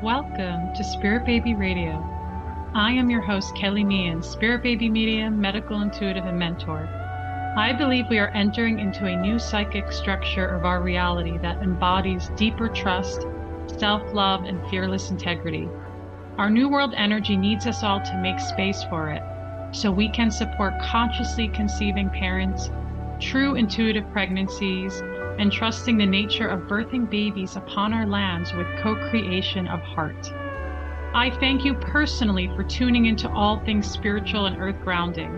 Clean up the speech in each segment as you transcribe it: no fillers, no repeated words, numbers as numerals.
Welcome to Spirit Baby Radio. I am your host, Kelly Meehan, Spirit Baby Medium, Medical Intuitive, and Mentor. I believe we are entering into a new psychic structure of our reality that embodies deeper trust, self-love, and fearless integrity. Our New World energy needs us all to make space for it so we can support consciously conceiving parents, true intuitive pregnancies, and trusting the nature of birthing babies upon our lands with co-creation of heart. I thank you personally for tuning into all things spiritual and earth grounding,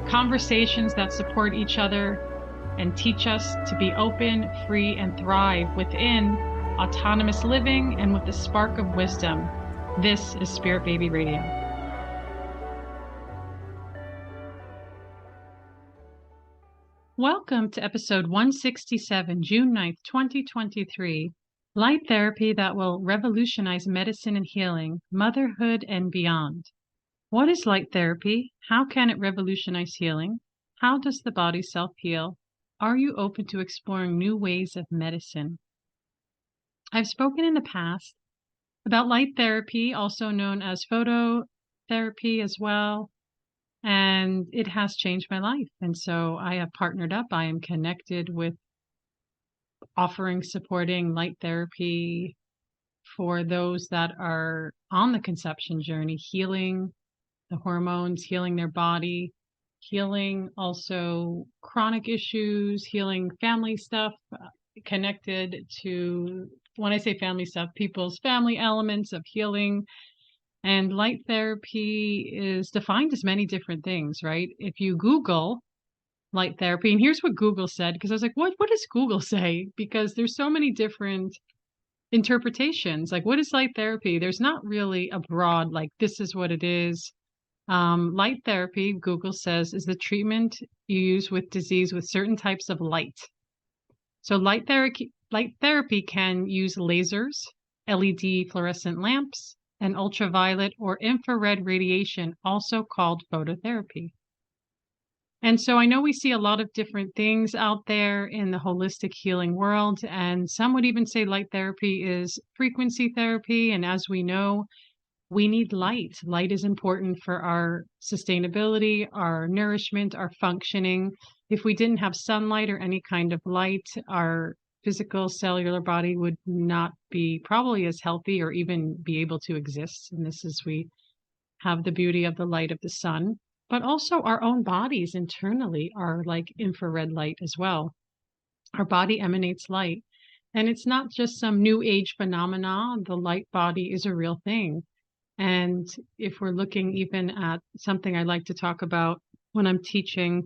conversations that support each other and teach us to be open, free, and thrive within autonomous living and with the spark of wisdom. This is Spirit Baby Radio. Welcome to episode 167, June 9th, 2023, Light Therapy that will revolutionize medicine and healing, motherhood and beyond. What is light therapy? How can it revolutionize healing? How does the body self-heal? Are you open to exploring new ways of medicine? I've spoken in the past about light therapy, also known as phototherapy as well. And it has changed my life. And so I have partnered up. I am connected with offering, supporting light therapy for those that are on the conception journey, healing the hormones, healing their body, healing also chronic issues, healing family stuff connected to, when I say family stuff, people's family elements of healing. And light therapy is defined as many different things, right? If you Google light therapy, and here's what Google said, because I was like, what does Google say? Because there's so many different interpretations. Like, what is light therapy? There's not really a broad, like, this is what it is. Light therapy, Google says, is the treatment you use with disease with certain types of light. So light therapy can use lasers, LED fluorescent lamps, and ultraviolet or infrared radiation, also called phototherapy. And so I know we see a lot of different things out there in the holistic healing world, and some would even say light therapy is frequency therapy. And as we know, we need light. Light is important for our sustainability, our nourishment, our functioning. If we didn't have sunlight or any kind of light, our physical cellular body would not be probably as healthy or even be able to exist. And this is, we have the beauty of the light of the sun, but also our own bodies internally are like infrared light as well. Our body emanates light, and it's not just some new age phenomena. The light body is a real thing. And if we're looking even at something I like to talk about when I'm teaching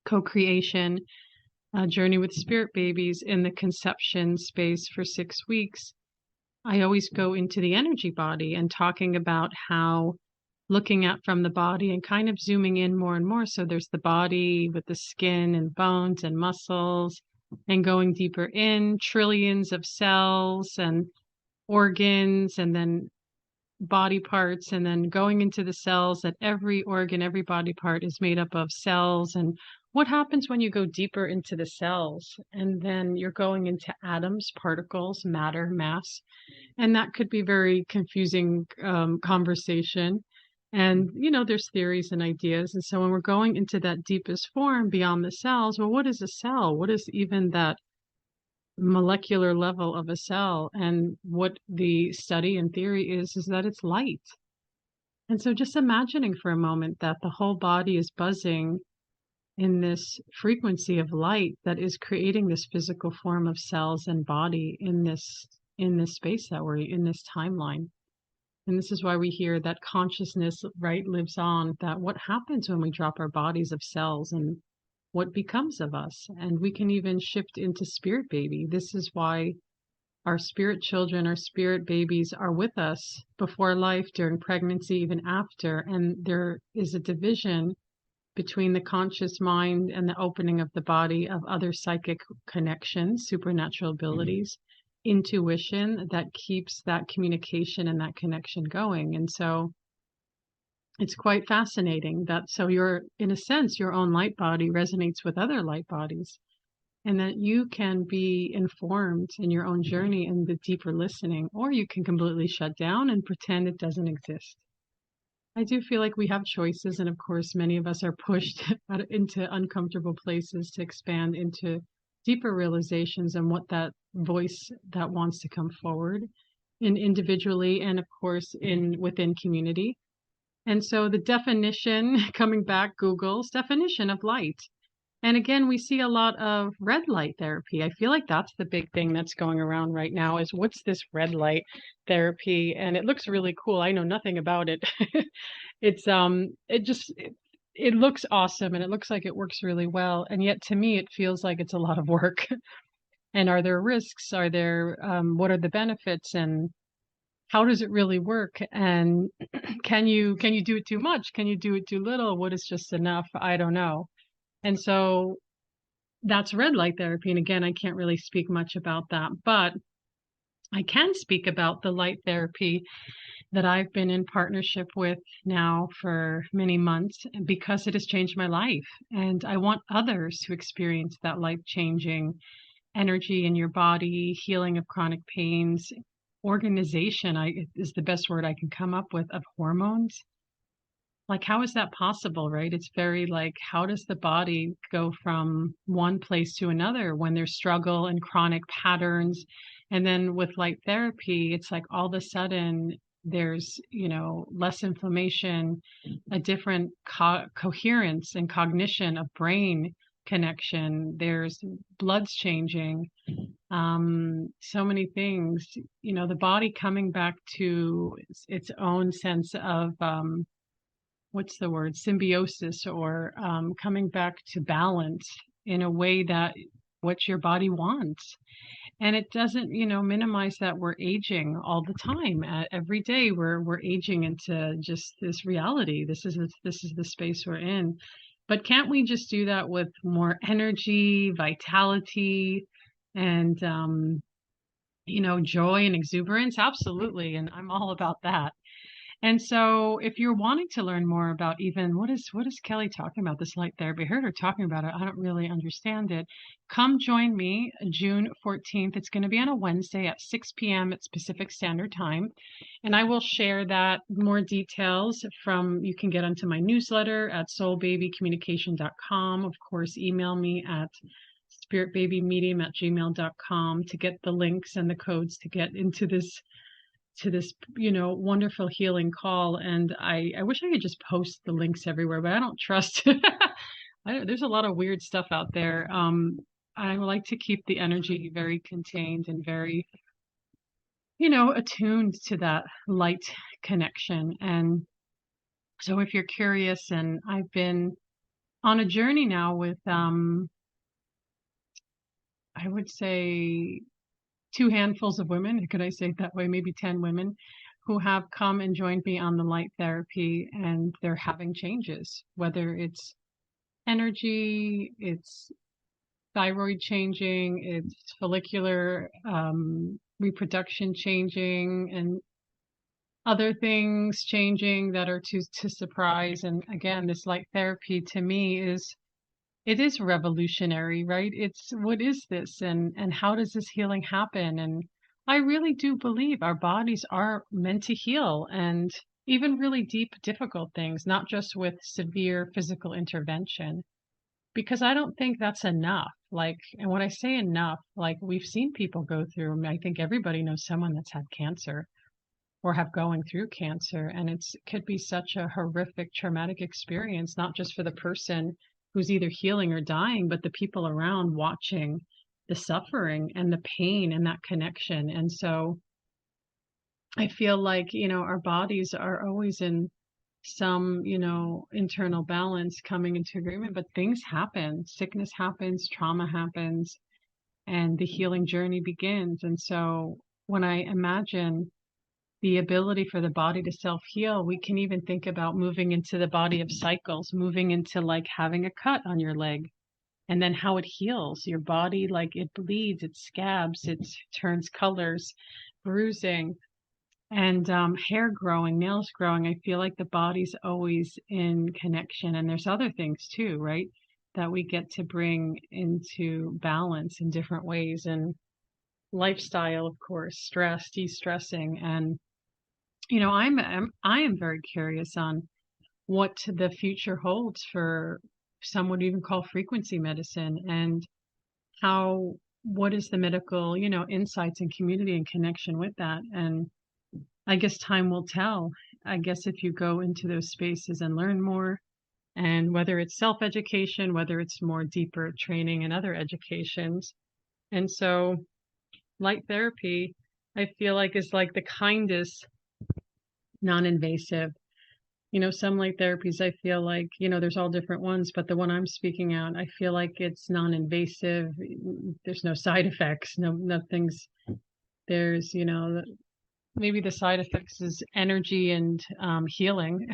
co-creation, journey with spirit babies in the conception space for 6 weeks, I always go into the energy body and talking about how looking at from the body and kind of zooming in more and more. So there's the body with the skin and bones and muscles, and going deeper in, trillions of cells and organs, and then body parts, and then going into the cells, that every organ, every body part is made up of cells. And what happens when you go deeper into the cells? And then you're going into atoms, particles, matter, mass. And that could be very confusing conversation. And, you know, there's theories and ideas. And so when we're going into that deepest form beyond the cells, well, what is a cell? What is even that molecular level of a cell? And what the study and theory is that it's light. And so just imagining for a moment that the whole body is buzzing in this frequency of light that is creating this physical form of cells and body in this space that we're in, this timeline. And this is why we hear that consciousness, right, lives on, that what happens when we drop our bodies of cells and what becomes of us. And we can even shift into spirit baby. This is why our spirit children, our spirit babies are with us before life, during pregnancy, even after. And there is a division between the conscious mind and the opening of the body of other psychic connections, supernatural abilities, intuition that keeps that communication and that connection going. And so it's quite fascinating that, so your, in a sense, your own light body resonates with other light bodies. and that you can be informed in your own journey and the deeper listening, or you can completely shut down and pretend it doesn't exist. I do feel like we have choices, and of course, many of us are pushed into uncomfortable places to expand into deeper realizations and what that voice that wants to come forward in individually and of course in within community. And so the definition, coming back, Google's definition of light. And again, we see a lot of red light therapy. I feel like that's the big thing that's going around right now is what's this red light therapy? And it looks really cool. I know nothing about it. It's it looks awesome and it looks like it works really well. And yet to me it feels like it's a lot of work. And are there risks? Are there what are the benefits and how does it really work? And can you do it too much? Can you do it too little? What is just enough? I don't know. And so that's red light therapy. And again, I can't really speak much about that, but I can speak about the light therapy that I've been in partnership with now for many months because it has changed my life. And I want others to experience that life changing energy in your body, healing of chronic pains, organization is the best word I can come up with of hormones. Like, how is that possible, right? It's very like, how does the body go from one place to another when there's struggle and chronic patterns? And then with light therapy, it's like all of a sudden there's, less inflammation, a different coherence and cognition of brain connection. There's blood's changing, so many things, the body coming back to its own sense of, what's the word, symbiosis or coming back to balance in a way that what your body wants. And it doesn't, minimize that we're aging all the time. Every day we're aging into just this reality. This is the space we're in. But can't we just do that with more energy, vitality, and joy and exuberance? Absolutely. And I'm all about that. And so if you're wanting to learn more about even what is Kelly talking about, this light therapy, I heard her talking about it. I don't really understand it. Come join me June 14th. It's going to be on a Wednesday at 6 p.m. at Pacific Standard Time. And I will share that more details you can get onto my newsletter at soulbabycommunication.com. Of course, email me at spiritbabymedium@gmail.com to get the links and the codes to get into this wonderful healing call. And I wish I could just post the links everywhere, but I don't trust there's a lot of weird stuff out there. I like to keep the energy very contained and very attuned to that light connection. And so if you're curious, and I've been on a journey now with I would say two handfuls of women, could I say it that way, maybe 10 women who have come and joined me on the light therapy, and they're having changes, whether it's energy, it's thyroid changing, it's follicular reproduction changing, and other things changing that are to surprise. And again, this light therapy to me it is revolutionary, right? It's what is this and how does this healing happen? And I really do believe our bodies are meant to heal, and even really deep, difficult things, not just with severe physical intervention, because I don't think that's enough. Like, and when I say enough, like we've seen people go through, I mean, I think everybody knows someone that's had cancer or have going through cancer. And it could be such a horrific, traumatic experience, not just for the person who's either healing or dying, but the people around watching the suffering and the pain and that connection. And so I feel like, our bodies are always in some, internal balance coming into agreement, but things happen, sickness happens, trauma happens, and the healing journey begins. And so when I imagine the ability for the body to self-heal, we can even think about moving into the body of cycles, moving into like having a cut on your leg, and then how it heals your body, like it bleeds, it scabs, it turns colors, bruising, and hair growing, nails growing. I feel like the body's always in connection. And there's other things too, right? that we get to bring into balance in different ways. And lifestyle, of course, stress, de-stressing. And, I am very curious on what the future holds for some would even call frequency medicine, and how, what is the medical, insights and community and connection with that. And I guess time will tell. I guess if you go into those spaces and learn more, and whether it's self-education, whether it's more deeper training and other educations. And so light therapy, I feel like, is like the kindest, non-invasive. Some light therapies, I feel like, there's all different ones, but the one I'm speaking out, I feel like it's non-invasive. There's no side effects, nothing's, there's, maybe the side effects is energy and healing.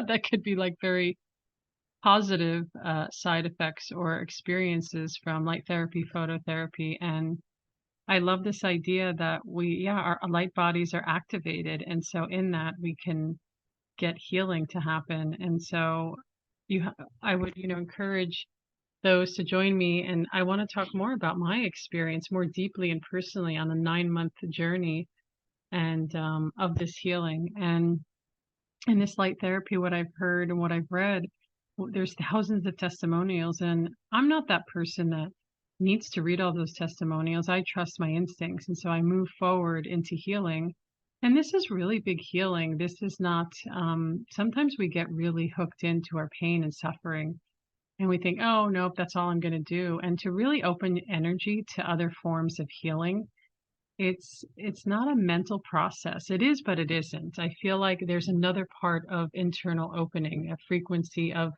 That could be like very positive side effects or experiences from light therapy, phototherapy. And I love this idea that our light bodies are activated. And so in that we can get healing to happen. And so I would, encourage those to join me. And I want to talk more about my experience more deeply and personally on the 9-month journey and of this healing. And in this light therapy, what I've heard and what I've read, there's thousands of testimonials, and I'm not that person that needs to read all those testimonials. I trust my instincts, and so I move forward into healing. And this is really big healing. This is not, sometimes we get really hooked into our pain and suffering, and we think, oh, nope, that's all I'm going to do. And to really open energy to other forms of healing, it's not a mental process. It is, but it isn't. I feel like there's another part of internal opening, a frequency of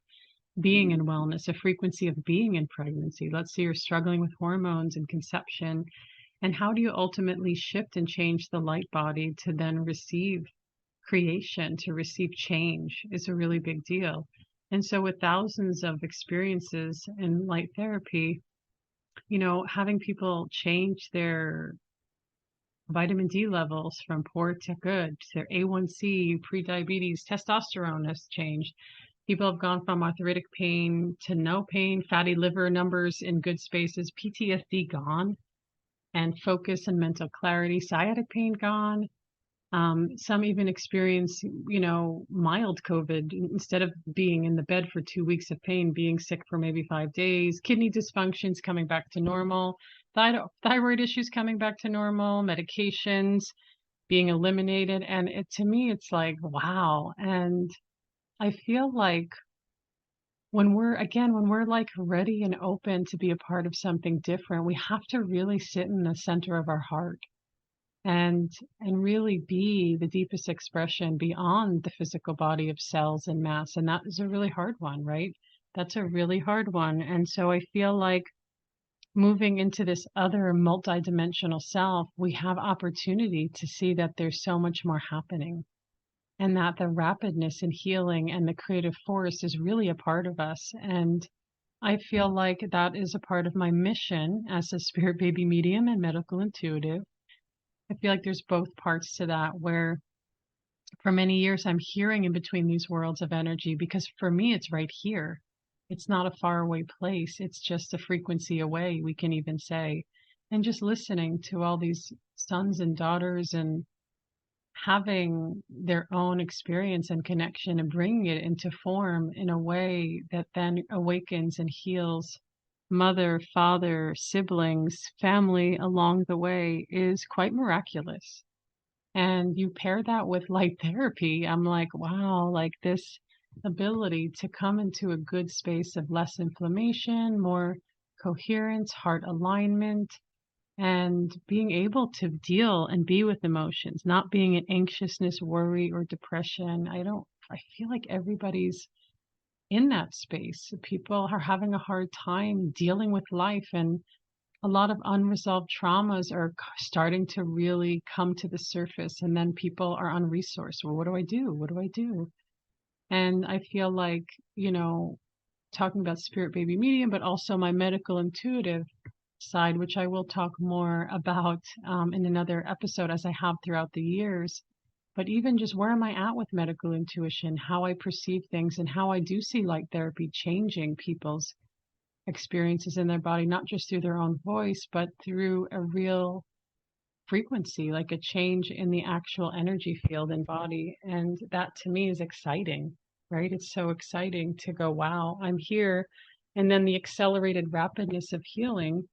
being in wellness, a frequency of being in pregnancy. Let's say you're struggling with hormones and conception, and how do you ultimately shift and change the light body to then receive creation, to receive change, is a really big deal. And so with thousands of experiences in light therapy, having people change their vitamin D levels from poor to good, their A1C, pre-diabetes, testosterone has changed. People have gone from arthritic pain to no pain, fatty liver numbers in good spaces, PTSD gone, and focus and mental clarity, sciatic pain gone. Some even experience, mild COVID instead of being in the bed for 2 weeks of pain, being sick for maybe 5 days, kidney dysfunctions coming back to normal, thyroid issues coming back to normal, medications being eliminated. And to me, it's like, wow. And I feel like when we're like ready and open to be a part of something different, we have to really sit in the center of our heart and really be the deepest expression beyond the physical body of cells and mass. And that is a really hard one, right? That's a really hard one. And so I feel like moving into this other multidimensional self, we have opportunity to see that there's so much more happening, and that the rapidness and healing and the creative force is really a part of us. And I feel like that is a part of my mission as a spirit baby medium and medical intuitive. I feel like there's both parts to that, where for many years I'm hearing in between these worlds of energy, because for me it's right here. It's not a faraway place. It's just a frequency away, we can even say. And just listening to all these sons and daughters and having their own experience and connection and bringing it into form in a way that then awakens and heals mother, father, siblings, family along the way is quite miraculous. And you pair that with light therapy, I'm like, wow, like this ability to come into a good space of less inflammation, more coherence, heart alignment, and being able to deal and be with emotions, not being in anxiousness, worry, or depression. I feel like everybody's in that space. People are having a hard time dealing with life, and a lot of unresolved traumas are starting to really come to the surface. And then people are unresourced. Well, what do I do? What do I do? And I feel like, talking about spirit baby medium, but also my medical intuitive side, which I will talk more about in another episode as I have throughout the years. But even just where am I at with medical intuition, how I perceive things, and how I do see light therapy changing people's experiences in their body, not just through their own voice, but through a real frequency, like a change in the actual energy field and body. And that to me is exciting, right? It's so exciting to go, wow, I'm here. And then the accelerated rapidness of healing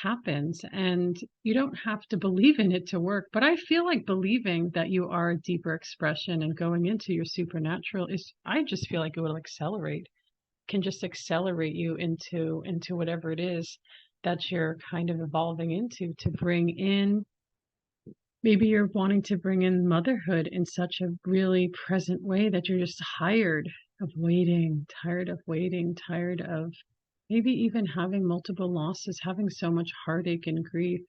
happens, and you don't have to believe in it to work. But I feel like believing that you are a deeper expression and going into your supernatural is, I just feel like it will accelerate, can just accelerate you into whatever it is that you're kind of evolving into, to bring in. Maybe you're wanting to bring in motherhood in such a really present way that you're just tired of waiting, tired of maybe even having multiple losses, having so much heartache and grief.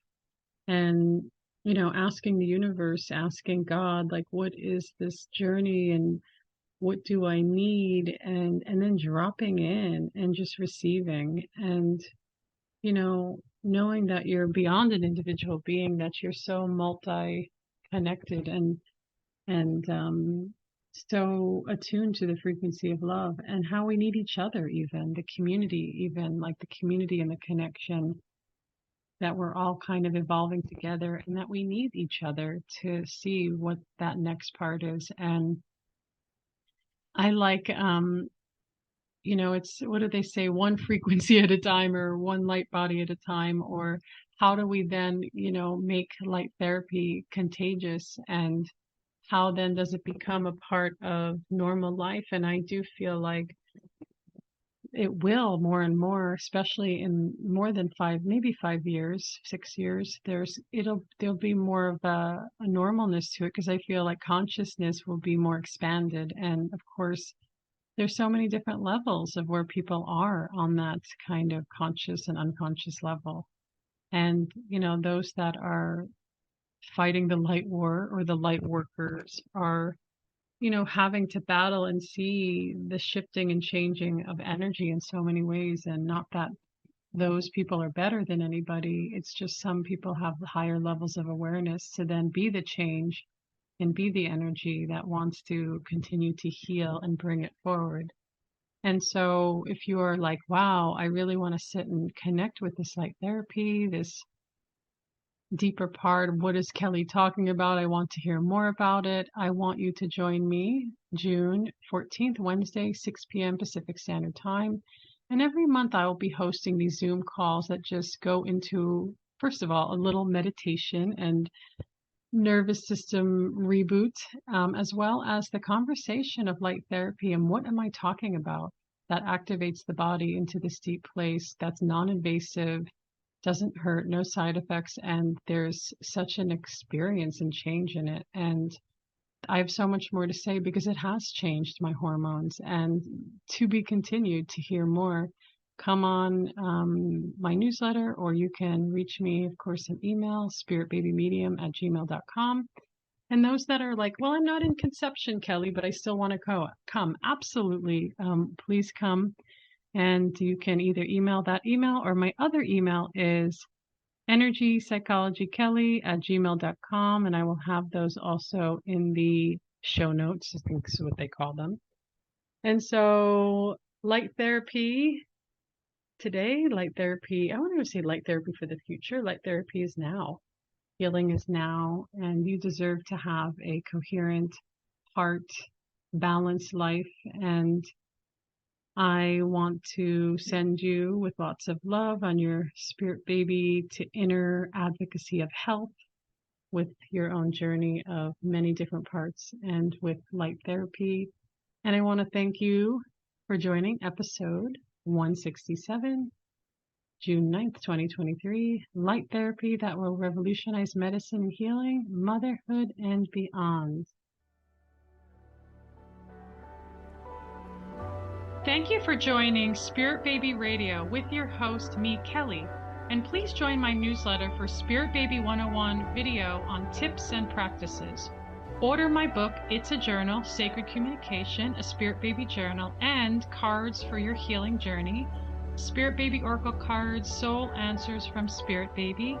And, asking the universe, asking God, like, what is this journey and what do I need? And then dropping in and just receiving. And knowing that you're beyond an individual being, that you're so multi-connected and so attuned to the frequency of love and how we need each other, even the community, even like the community and the connection, that we're all kind of evolving together and that we need each other to see what that next part is. And I like, it's, what do they say, one frequency at a time, or one light body at a time, or how do we then, make light therapy contagious, and how then does it become a part of normal life? And I do feel like it will more and more, especially in more than maybe 5 years, 6 years, there'll be more of a normalness to it, because I feel like consciousness will be more expanded. And of course, there's so many different levels of where people are on that kind of conscious and unconscious level. And, those that are fighting the light war, or the light workers, are, having to battle and see the shifting and changing of energy in so many ways. And not that those people are better than anybody. It's just some people have higher levels of awareness to then be the change and be the energy that wants to continue to heal and bring it forward. And so if you're like, wow, I really want to sit and connect with this light therapy, this deeper part, what is Kelly talking about? I want to hear more about it. I want you to join me June 14th, Wednesday, 6 p.m. Pacific Standard Time. And every month I will be hosting these Zoom calls that just go into, first of all, a little meditation and nervous system reboot, as well as the conversation of light therapy and what am I talking about that activates the body into this deep place that's non-invasive, doesn't hurt, no side effects, and there's such an experience and change in it. And I have so much more to say because it has changed my hormones. And to be continued. To hear more, come on my newsletter, or you can reach me, of course, an email, spiritbabymedium@gmail.com. And those that are like, well, I'm not in conception, Kelly, but I still want to come. Absolutely. Please come. And you can either email that email, or my other email is energypsychologykelly@gmail.com. And I will have those also in the show notes. I think is what they call them. And so light therapy today, light therapy, I want to say light therapy for the future. Light therapy is now. Healing is now. And you deserve to have a coherent, heart, balanced life. And I want to send you with lots of love on your spirit baby to inner advocacy of health, with your own journey of many different parts, and with light therapy. And I want to thank you for joining episode 167, June 9th, 2023, light therapy that will revolutionize medicine and healing, motherhood, and beyond. Thank you for joining Spirit Baby Radio with your host, me, Kelly. And please join my newsletter for Spirit Baby 101 video on tips and practices. Order my book, It's a Journal, Sacred Communication, a Spirit Baby Journal, and cards for your healing journey, Spirit Baby Oracle cards, Soul Answers from Spirit Baby.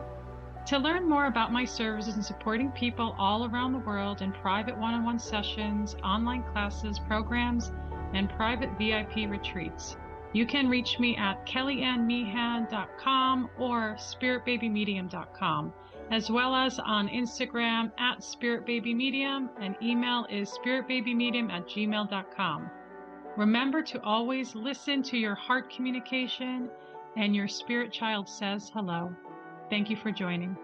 To learn more about my services in supporting people all around the world in private one-on-one sessions, online classes, programs, and private VIP retreats, You can reach me at kellyanmeehan.com or spiritbabymedium.com, as well as on Instagram at spiritbabymedium, and email is spiritbabymedium@gmail.com. Remember to always listen to your heart communication, and your spirit child says hello. Thank you for joining.